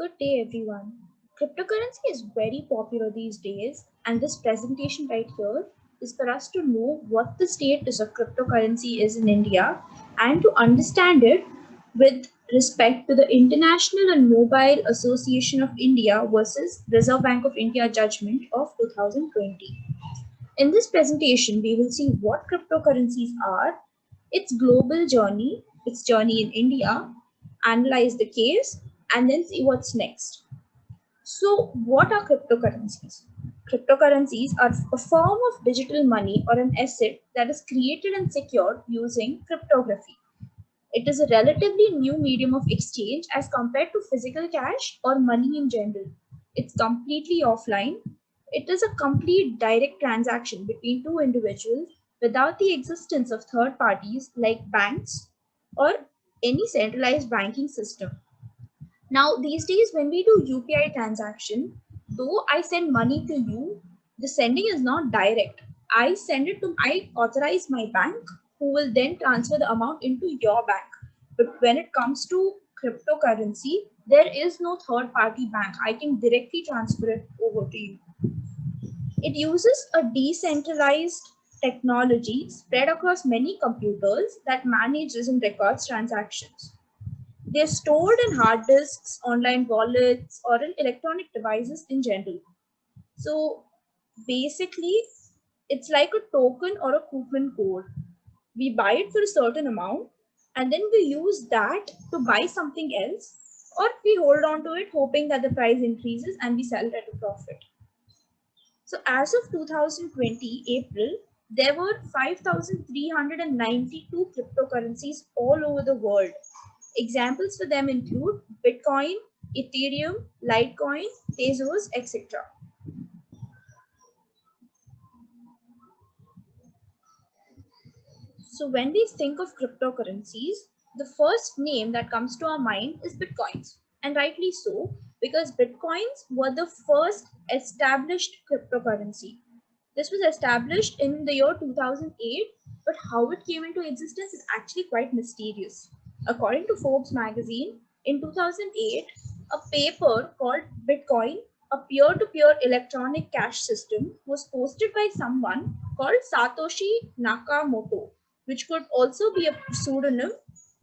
Good day, everyone. Cryptocurrency is very popular these days, and this presentation right here is for us to know what the status of cryptocurrency is in India and to understand it with respect to the International and Mobile Association of India versus Reserve Bank of India judgment of 2020. In this presentation, we will see what cryptocurrencies are, its global journey, its journey in India, analyze the case, and then see what's next. So, what are cryptocurrencies? Cryptocurrencies are a form of digital money or an asset that is created and secured using cryptography. It is a relatively new medium of exchange as compared to physical cash or money in general. It's completely offline. It is a complete direct transaction between two individuals without the existence of third parties like banks or any centralized banking system. Now, these days, when we do UPI transaction, though I send money to you, the sending is not direct. I authorize my bank, who will then transfer the amount into your bank. But when it comes to cryptocurrency, there is no third party bank. I can directly transfer it over to you. It uses a decentralized technology spread across many computers that manages and records transactions. They're stored in hard disks, online wallets, or in electronic devices in general. So basically, it's like a token or a coupon code. We buy it for a certain amount and then we use that to buy something else, or we hold on to it hoping that the price increases and we sell it at a profit. So as of 2020 April, there were 5,392 cryptocurrencies all over the world. Examples for them include Bitcoin, Ethereum, Litecoin, Tezos, etc. So when we think of cryptocurrencies, the first name that comes to our mind is Bitcoins. And rightly so, because Bitcoins were the first established cryptocurrency. This was established in the year 2008, but how it came into existence is actually quite mysterious. According to Forbes magazine, in 2008, a paper called Bitcoin, a peer-to-peer electronic cash system, was posted by someone called Satoshi Nakamoto, which could also be a pseudonym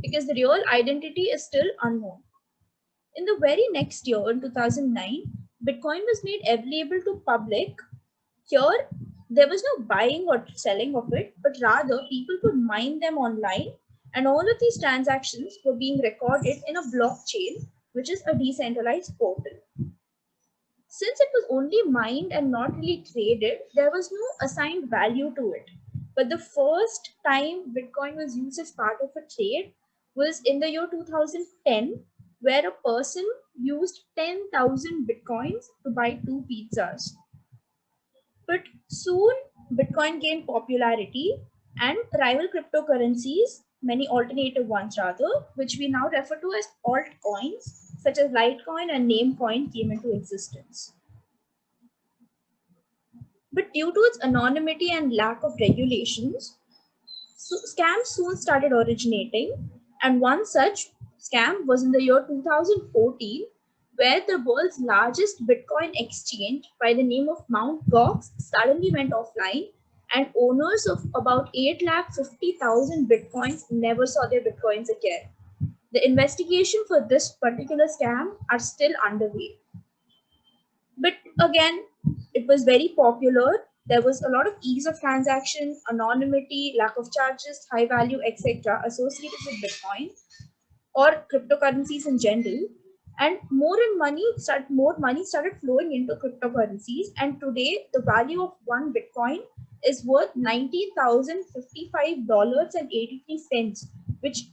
because the real identity is still unknown. In the very next year, in 2009, Bitcoin was made available to public. Here, there was no buying or selling of it, but rather people could mine them online, and all of these transactions were being recorded in a blockchain, which is a decentralized portal. Since it was only mined and not really traded, there was no assigned value to it. But the first time Bitcoin was used as part of a trade was in the year 2010, where a person used 10,000 Bitcoins to buy two pizzas. But soon, Bitcoin gained popularity and rival cryptocurrencies, many alternative ones rather, which we now refer to as altcoins, such as Litecoin and Namecoin, came into existence. But due to its anonymity and lack of regulations, scams soon started originating. And one such scam was in the year 2014, where the world's largest Bitcoin exchange by the name of Mt. Gox suddenly went offline, and owners of about 850,000 Bitcoins never saw their Bitcoins again. The investigation for this particular scam are still underway. But again, it was very popular. There was a lot of ease of transaction, anonymity, lack of charges, high value, etc. associated with Bitcoin or cryptocurrencies in general. And more money started flowing into cryptocurrencies. And today, the value of one Bitcoin is worth $19,055.83, which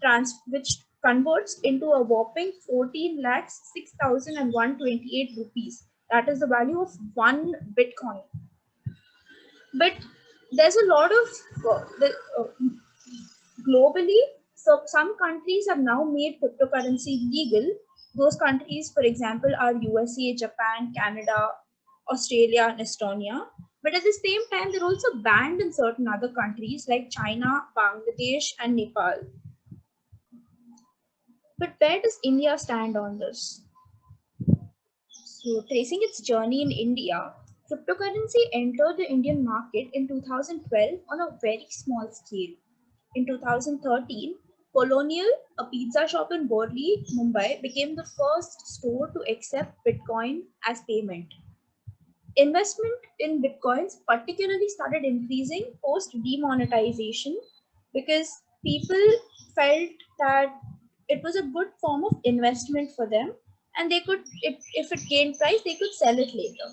converts into a whopping 14,06,128 rupees. That is the value of one Bitcoin. But there's a lot of globally, so some countries have now made cryptocurrency legal. Those countries, for example, are USA, Japan, Canada, Australia, and Estonia. But at the same time, they're also banned in certain other countries like China, Bangladesh, and Nepal. But where does India stand on this? So, tracing its journey in India, cryptocurrency entered the Indian market in 2012 on a very small scale. In 2013, Colonial, a pizza shop in Borli, Mumbai, became the first store to accept Bitcoin as payment. Investment in Bitcoins particularly started increasing post demonetization because people felt that it was a good form of investment for them, and they could, if it gained price, they could sell it later.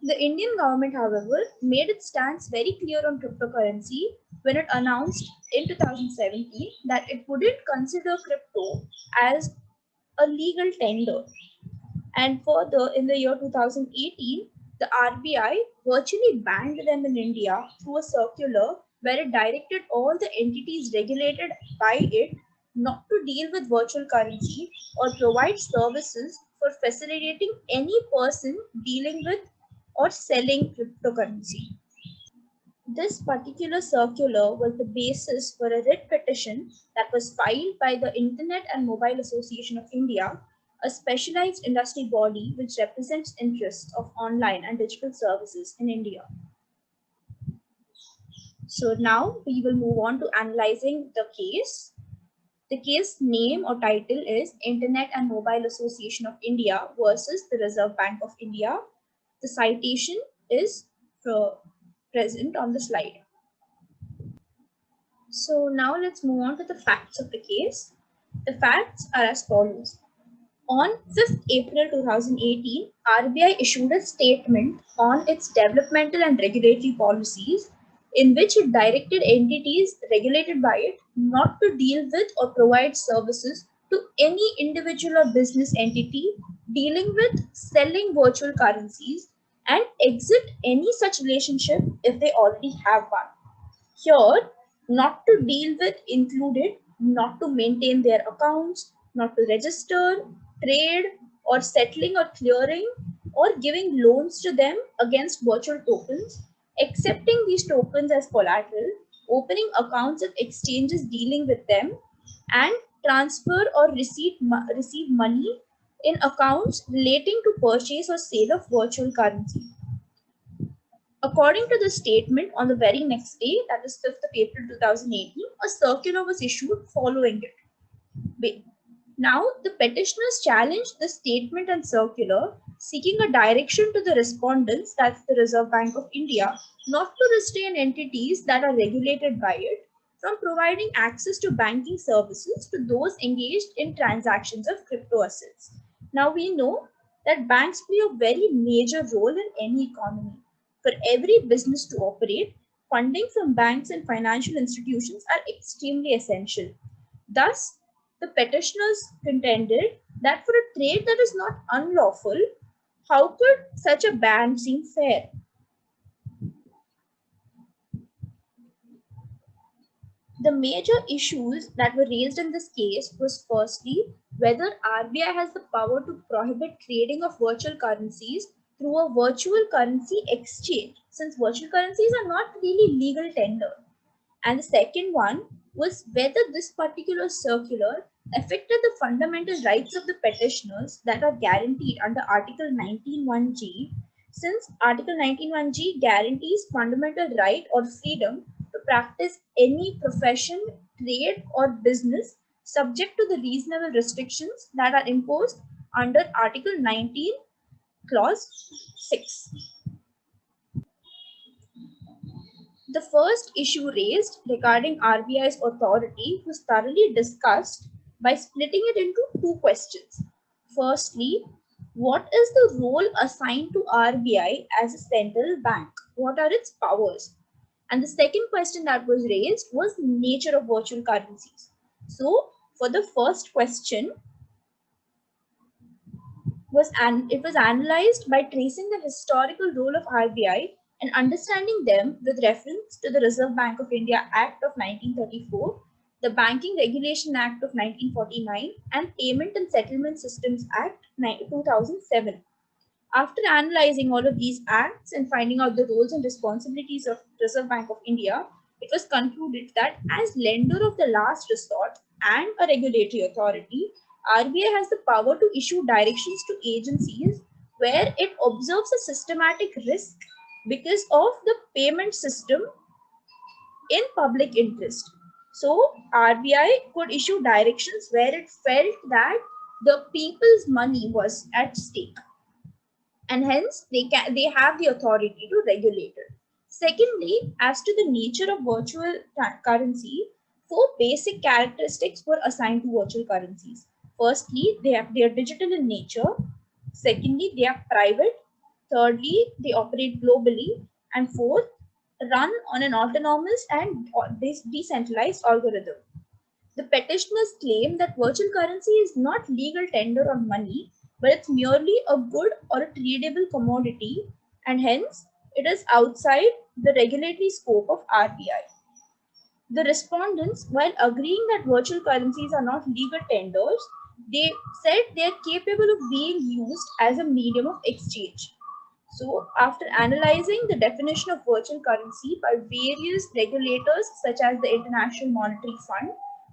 The Indian government, however, made its stance very clear on cryptocurrency when it announced in 2017 that it wouldn't consider crypto as a legal tender. And further, in the year 2018, the RBI virtually banned them in India through a circular where it directed all the entities regulated by it not to deal with virtual currency or provide services for facilitating any person dealing with or selling cryptocurrency. This particular circular was the basis for a writ petition that was filed by the Internet and Mobile Association of India, a specialized industry body which represents interests of online and digital services in India. So now we will move on to analyzing the case. The case name or title is Internet and Mobile Association of India versus the Reserve Bank of India. The citation is present on the slide. So now let's move on to the facts of the case. The facts are as follows. On 5th April 2018, RBI issued a statement on its developmental and regulatory policies in which it directed entities regulated by it not to deal with or provide services to any individual or business entity dealing with selling virtual currencies and exit any such relationship if they already have one. Here, not to deal with included not to maintain their accounts, not to register, trade, or settling or clearing or giving loans to them against virtual tokens, accepting these tokens as collateral, opening accounts at exchanges dealing with them, and transfer or receive money in accounts relating to purchase or sale of virtual currency. According to the statement, on the very next day, that is 5th of April 2018, a circular was issued following it. Now, the petitioners challenged the statement and circular, seeking a direction to the respondents, that's the Reserve Bank of India, not to restrain entities that are regulated by it from providing access to banking services to those engaged in transactions of crypto assets. Now, we know that banks play a very major role in any economy. For every business to operate, funding from banks and financial institutions are extremely essential. Thus, the petitioners contended that for a trade that is not unlawful, how could such a ban seem fair? The major issues that were raised in this case was firstly whether RBI has the power to prohibit trading of virtual currencies through a virtual currency exchange, since virtual currencies are not really legal tender. And the second one was whether this particular circular affected the fundamental rights of the petitioners that are guaranteed under Article 19(1)(g), since Article 19(1)(g) guarantees fundamental right or freedom to practice any profession, trade, or business subject to the reasonable restrictions that are imposed under Article 19, Clause 6. The first issue raised regarding RBI's authority was thoroughly discussed by splitting it into two questions. Firstly, what is the role assigned to RBI as a central bank? What are its powers? And the second question that was raised was the nature of virtual currencies. So, for the first question, it was analyzed by tracing the historical role of RBI and understanding them with reference to the Reserve Bank of India Act of 1934, the Banking Regulation Act of 1949, and Payment and Settlement Systems Act 2007. After analyzing all of these acts and finding out the roles and responsibilities of Reserve Bank of India, it was concluded that as lender of the last resort and a regulatory authority, RBI has the power to issue directions to agencies where it observes a systematic risk because of the payment system in public interest. So RBI could issue directions where it felt that the people's money was at stake, and hence they have the authority to regulate it. Secondly, as to the nature of virtual currency, four basic characteristics were assigned to virtual currencies. Firstly, they are digital in nature. Secondly, they are private. Thirdly, they operate globally. And fourth, run on an autonomous and decentralized algorithm. The petitioners claim that virtual currency is not legal tender on money, but it's merely a good or a tradable commodity, and hence it is outside the regulatory scope of RBI. The respondents, while agreeing that virtual currencies are not legal tenders, they said they are capable of being used as a medium of exchange. So, after analyzing the definition of virtual currency by various regulators such as the International Monetary Fund,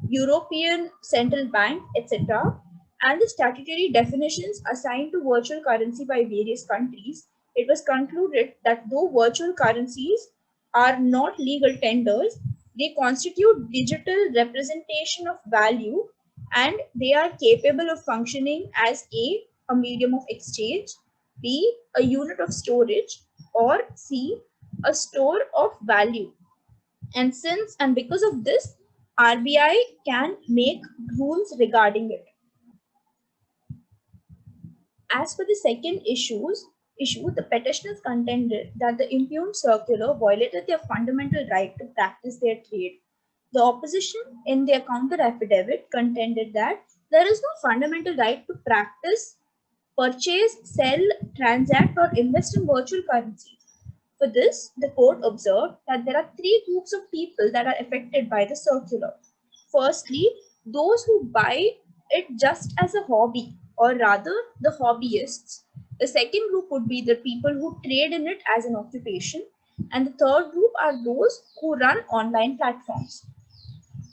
European Central Bank, etc., and the statutory definitions assigned to virtual currency by various countries, it was concluded that though virtual currencies are not legal tenders, they constitute digital representation of value, and they are capable of functioning as a medium of exchange, B, a unit of storage, or C, a store of value. And since and because of this, RBI can make rules regarding it. As for the second issue, the petitioners contended that the impugned circular violated their fundamental right to practice their trade. The opposition, in their counter affidavit, contended that there is no fundamental right to practice, purchase, sell, transact, or invest in virtual currencies. For this, the court observed that there are three groups of people that are affected by the circular. Firstly, those who buy it just as a hobby, or rather, the hobbyists. The second group would be the people who trade in it as an occupation. And the third group are those who run online platforms.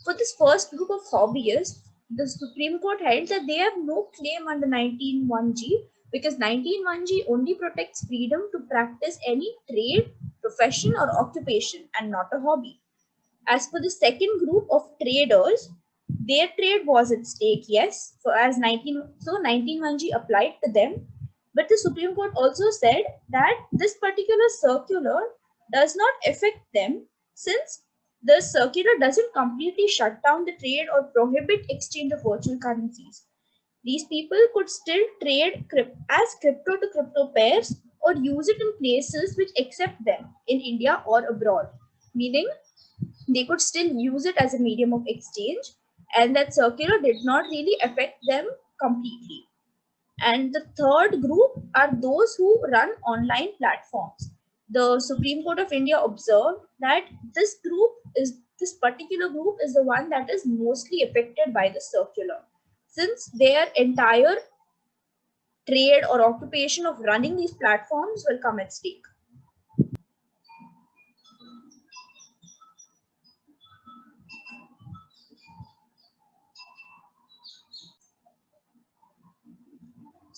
For this first group of hobbyists, the Supreme Court held that they have no claim under 19(1)(g) because 19(1)(g) only protects freedom to practice any trade, profession, or occupation and not a hobby. As for the second group of traders, their trade was at stake, yes, so 19(1)(g) applied to them. But the Supreme Court also said that this particular circular does not affect them since the circular doesn't completely shut down the trade or prohibit exchange of virtual currencies. These people could still trade as crypto to crypto pairs or use it in places which accept them in India or abroad, meaning they could still use it as a medium of exchange, and that circular did not really affect them completely. And the third group are those who run online platforms. The Supreme Court of India observed that this particular group is the one that is mostly affected by the circular, since their entire trade or occupation of running these platforms will come at stake.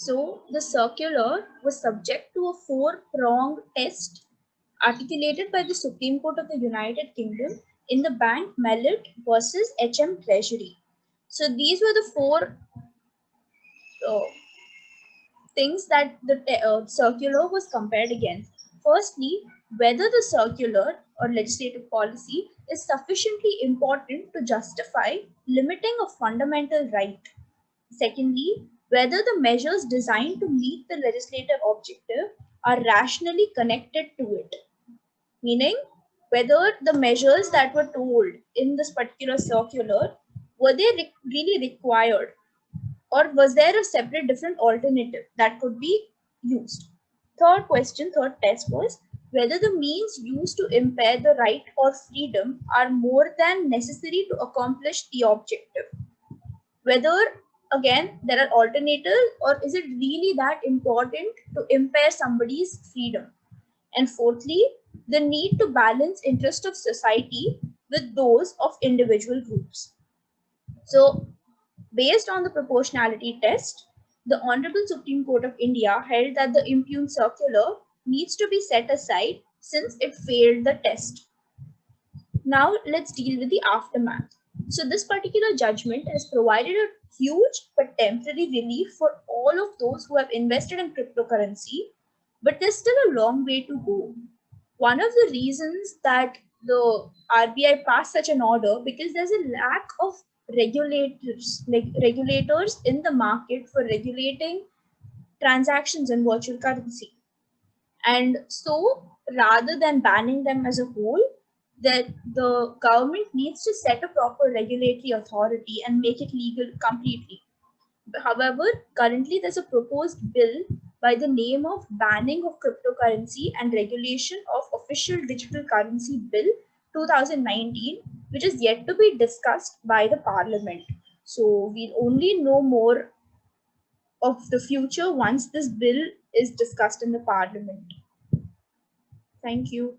So the circular was subject to a four-pronged test articulated by the Supreme Court of the United Kingdom in the Bank Mellet versus HM Treasury. So these were the four things that the circular was compared against. Firstly, whether the circular or legislative policy is sufficiently important to justify limiting a fundamental right. Secondly, whether the measures designed to meet the legislative objective are rationally connected to it, meaning whether the measures that were told in this particular circular were they really required, or was there a separate different alternative that could be used. Third test was whether the means used to impair the right or freedom are more than necessary to accomplish the objective. Whether again there are alternatives, or is it really that important to impair somebody's freedom. And fourthly, the need to balance interest of society with those of individual groups. So based on the proportionality test, The Honorable Supreme Court of India held that the impugned circular needs to be set aside since it failed the test. Now let's deal with the aftermath. So this particular judgment has provided a huge but temporary relief for all of those who have invested in cryptocurrency, but there's still a long way to go. One of the reasons that the RBI passed such an order because there's a lack of regulators in the market for regulating transactions in virtual currency. And so rather than banning them as a whole, that the government needs to set a proper regulatory authority and make it legal completely. However, currently there's a proposed bill by the name of Banning of Cryptocurrency and Regulation of Official Digital Currency Bill 2019, which is yet to be discussed by the Parliament. So we'll only know more of the future once this bill is discussed in the Parliament. Thank you.